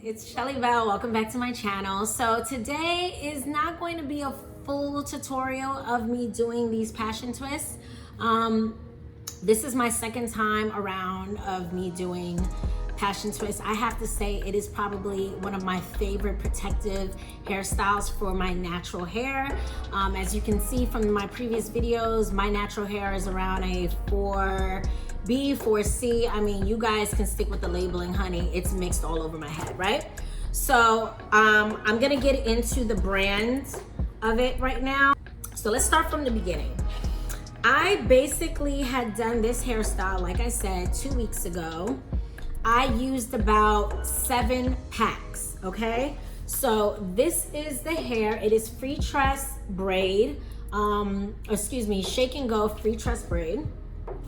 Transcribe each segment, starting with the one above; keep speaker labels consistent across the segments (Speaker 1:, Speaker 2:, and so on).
Speaker 1: it's ChelleyVelle. Welcome back to my channel. So today is not going to be a full tutorial of me doing these passion twists. This is my second time around of me doing passion twists. I have to say it is probably one of my favorite protective hairstyles for my natural hair. As you can see from my previous videos, my natural hair is around a 4B, 4C. I mean, you guys can stick with the labeling, honey. It's mixed all over my head, right? So I'm gonna get into the brand of it right now. So let's start from the beginning. I basically had done this hairstyle, like I said, 2 weeks ago. I used about 7 packs, okay? So this is the hair. It is Freetress Braid, Shake and Go Freetress Braid,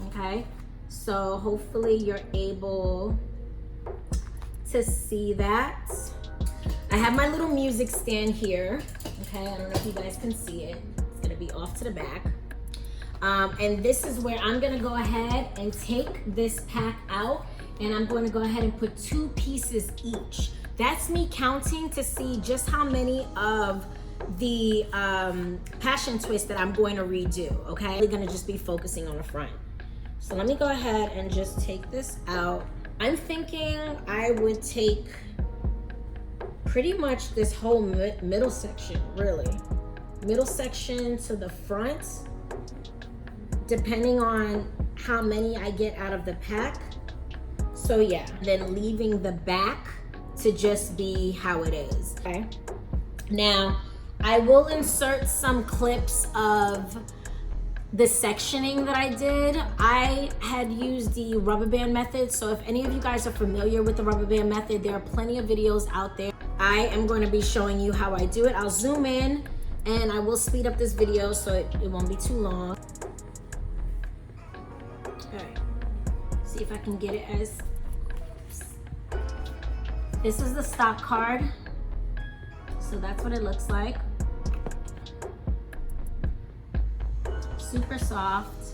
Speaker 1: okay? So hopefully you're able to see that. I have my little music stand here, okay? I don't know if you guys can see it. It's gonna be off to the back. And this is where I'm gonna go ahead and take this pack out, and I'm going to go ahead and put 2 pieces each. That's me counting to see just how many of the passion twist that I'm going to redo, okay? We're gonna just be focusing on the front. So let me go ahead and just take this out. I'm thinking I would take pretty much this whole middle section, really. Middle section to the front, depending on how many I get out of the pack. So yeah, then leaving the back to just be how it is, okay? Now, I will insert some clips of the sectioning that I did. I had used the rubber band method, so if any of you guys are familiar with the rubber band method, there are plenty of videos out there. I am going to be showing you how I do it. I'll zoom in and I will speed up this video so it won't be too long. All right, see if I can get it as... This is the stock card. So that's what it looks like. Super soft.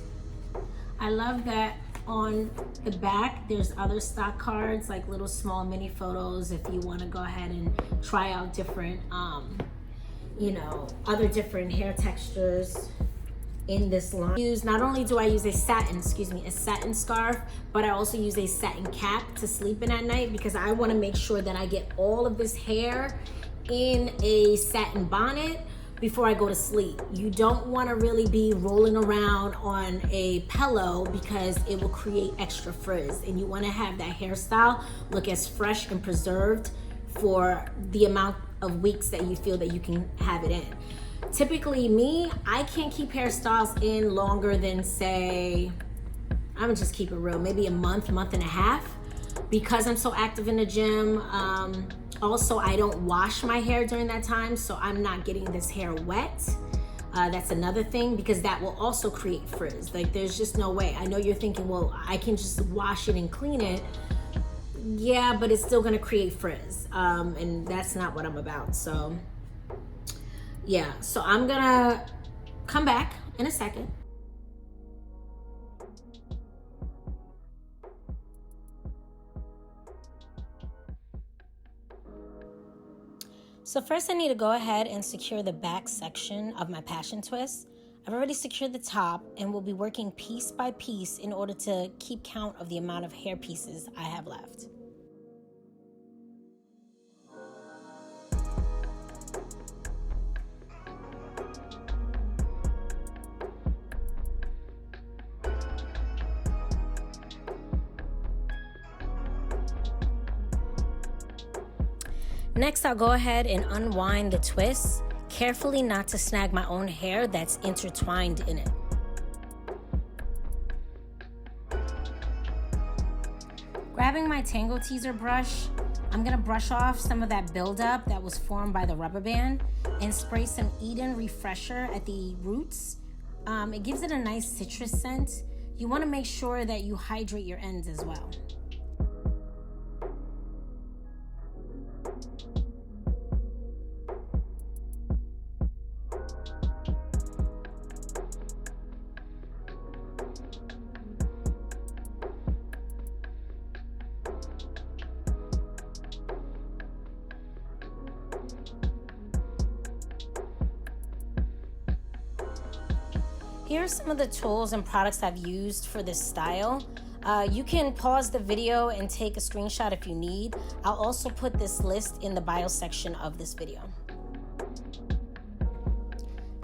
Speaker 1: I love that on the back there's other stock cards, like little small mini photos if you want to go ahead and try out different you know, other different hair textures in this line. Not only do I use a satin scarf, but I also use a satin cap to sleep in at night because I want to make sure that I get all of this hair in a satin bonnet before I go to sleep. You don't want to really be rolling around on a pillow because it will create extra frizz, and you want to have that hairstyle look as fresh and preserved for the amount of weeks that you feel that you can have it in. Typically me, I can't keep hairstyles in longer than, say, I'm gonna just keep it real, maybe a month, month and a half, because I'm so active in the gym. Also, I don't wash my hair during that time, so I'm not getting this hair wet. That's another thing, because that will also create frizz. Like, there's just no way. I know you're thinking, well, I can just wash it and clean it. Yeah, but it's still gonna create frizz, and that's not what I'm about. So yeah, so I'm gonna come back in a second. So first I need to go ahead and secure the back section of my passion twist. I've already secured the top and we'll be working piece by piece in order to keep count of the amount of hair pieces I have left. Next, I'll go ahead and unwind the twist, carefully not to snag my own hair that's intertwined in it. Grabbing my Tangle Teezer brush, I'm gonna brush off some of that buildup that was formed by the rubber band and spray some Eden Refresher at the roots. It gives it a nice citrus scent. You wanna make sure that you hydrate your ends as well. Here are some of the tools and products I've used for this style. You can pause the video and take a screenshot if you need. I'll also put this list in the bio section of this video.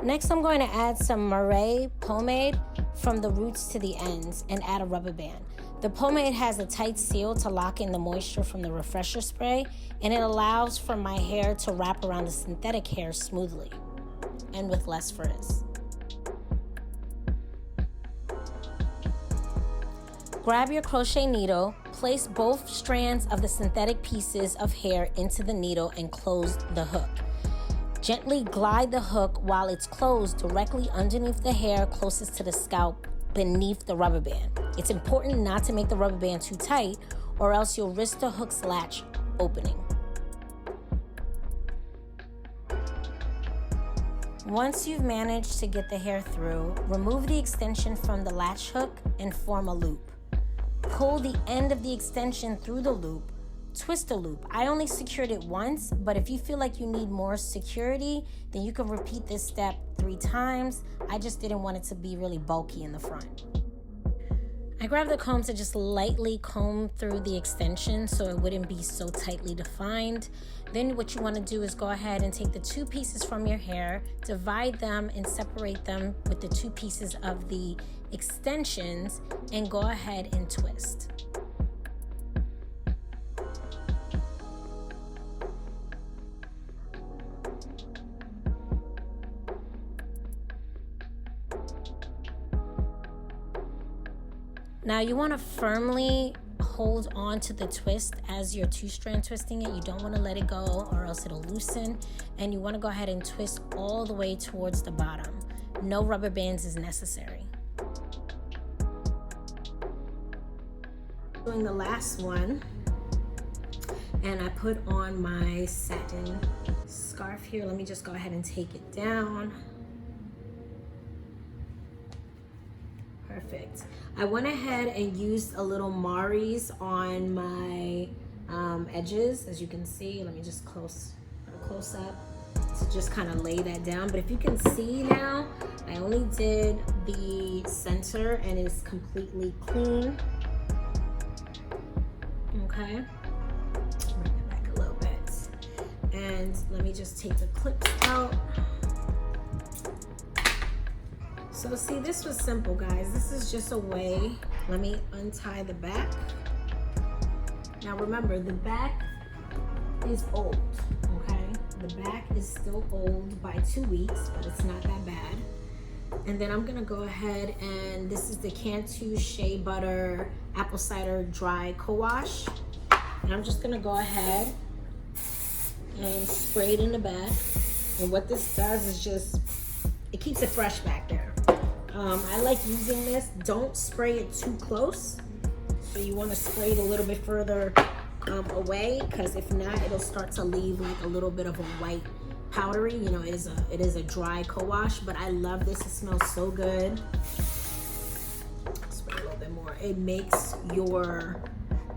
Speaker 1: Next, I'm going to add some Murray pomade from the roots to the ends and add a rubber band. The pomade has a tight seal to lock in the moisture from the refresher spray, and it allows for my hair to wrap around the synthetic hair smoothly and with less frizz. Grab your crochet needle, place both strands of the synthetic pieces of hair into the needle and close the hook. Gently glide the hook while it's closed directly underneath the hair closest to the scalp beneath the rubber band. It's important not to make the rubber band too tight or else you'll risk the hook's latch opening. Once you've managed to get the hair through, remove the extension from the latch hook and form a loop. Pull the end of the extension through the loop, twist the loop. I only secured it once, but if you feel like you need more security, then you can repeat this step 3 times. I just didn't want it to be really bulky in the front. I grabbed the comb to just lightly comb through the extension so it wouldn't be so tightly defined. Then what you want to do is go ahead and take the 2 pieces from your hair, divide them and separate them with the 2 pieces of the extensions, and go ahead and twist. Now you want to firmly hold on to the twist as you're 2-strand twisting it. You don't want to let it go or else it'll loosen. And you want to go ahead and twist all the way towards the bottom. No rubber bands is necessary. Doing the last one, and I put on my satin scarf here. Let me just go ahead and take it down. Perfect. I went ahead and used a little Mari's on my edges, as you can see. Let me just close up to just kind of lay that down. But if you can see now, I only did the center and it's completely clean. Okay, bring it back a little bit. And let me just take the clips out. So see, this was simple, guys. This is just a way. Let me untie the back. Now remember, the back is old, okay? The back is still old by 2 weeks, but it's not that bad. And then I'm gonna go ahead and this is the Cantu Shea Butter Apple Cider Dry Co-Wash. And I'm just gonna go ahead and spray it in the back. And what this does is just, it keeps it fresh back there. I like using this. Don't spray it too close. So you want to spray it a little bit further away, because if not, it'll start to leave like a little bit of a white powdery. You know, it is a dry co-wash, but I love this. It smells so good. Spray a little bit more. It makes your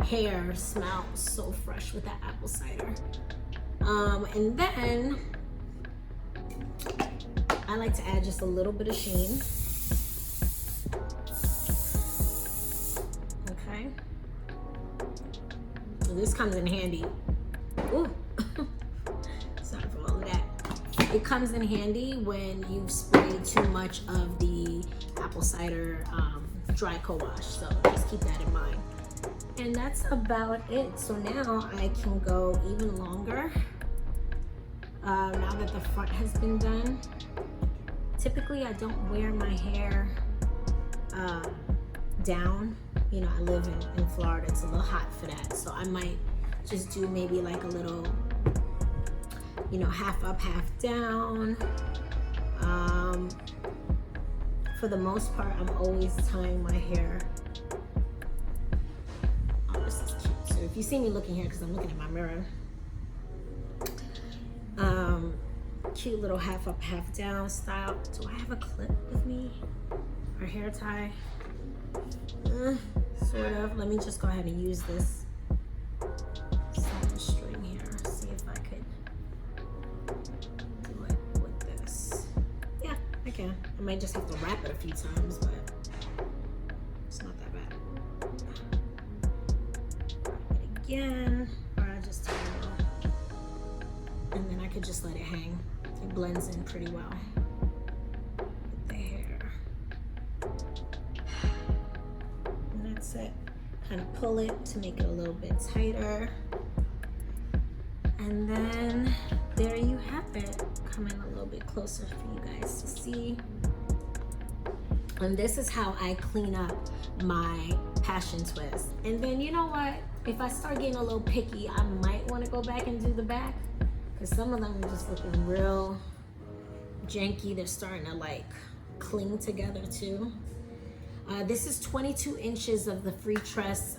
Speaker 1: hair smell so fresh with that apple cider. And then I like to add just a little bit of Sheen. Okay. So this comes in handy. Ooh. Sorry for all of that. It comes in handy when you've sprayed too much of the apple cider dry co-wash. So just keep that in mind. And that's about it. So now I can go even longer. Now that the front has been done. Typically, I don't wear my hair down. You know, I live in Florida. It's a little hot for that. So I might just do maybe like a little, you know, half up, half down. For the most part, I'm always tying my hair. Oh, this is cute. So if you see me looking here, because I'm looking at my mirror. Cute little half up, half down style. Do I have a clip with me? Or hair tie? Sort of. Let me just go ahead and use this satin string here. See if I could do it with this. Yeah, I can. I'm might just have to wrap it a few times, but it's not that bad. Wrap it again, or I just tie it off. And then I could just let it hang. It blends in pretty well with the hair. And that's it. Kind of pull it to make it a little bit tighter. And then there you have it. Come in a little bit closer for you guys to see. And this is how I clean up my passion twist. And then you know what? If I start getting a little picky, I might want to go back and do the back, because some of them are just looking real janky. They're starting to like cling together too. This is 22 inches of the Freetress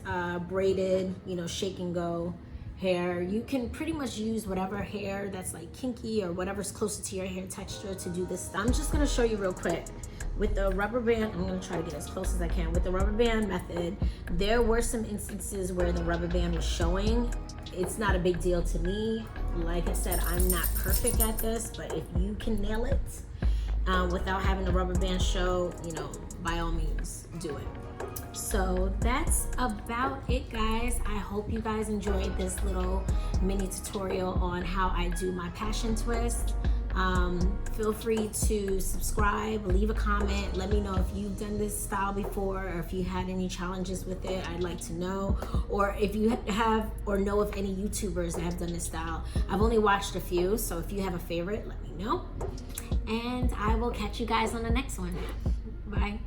Speaker 1: braided, you know, shake and go hair. You can pretty much use whatever hair that's like kinky or whatever's closer to your hair texture to do this. I'm just gonna show you real quick. With the rubber band, I'm gonna try to get as close as I can. With the rubber band method, there were some instances where the rubber band was showing. It's not a big deal to me. Like I said, I'm not perfect at this, but if you can nail it without having the rubber band show, you know, by all means, do it. So that's about it, guys. I hope you guys enjoyed this little mini tutorial on how I do my passion twist. Feel free to subscribe, leave a comment, let me know if you've done this style before, or if you had any challenges with it. I'd like to know, or if you have or know of any YouTubers that have done this style. I've only watched a few, so if you have a favorite, let me know, and I will catch you guys on the next one. Bye.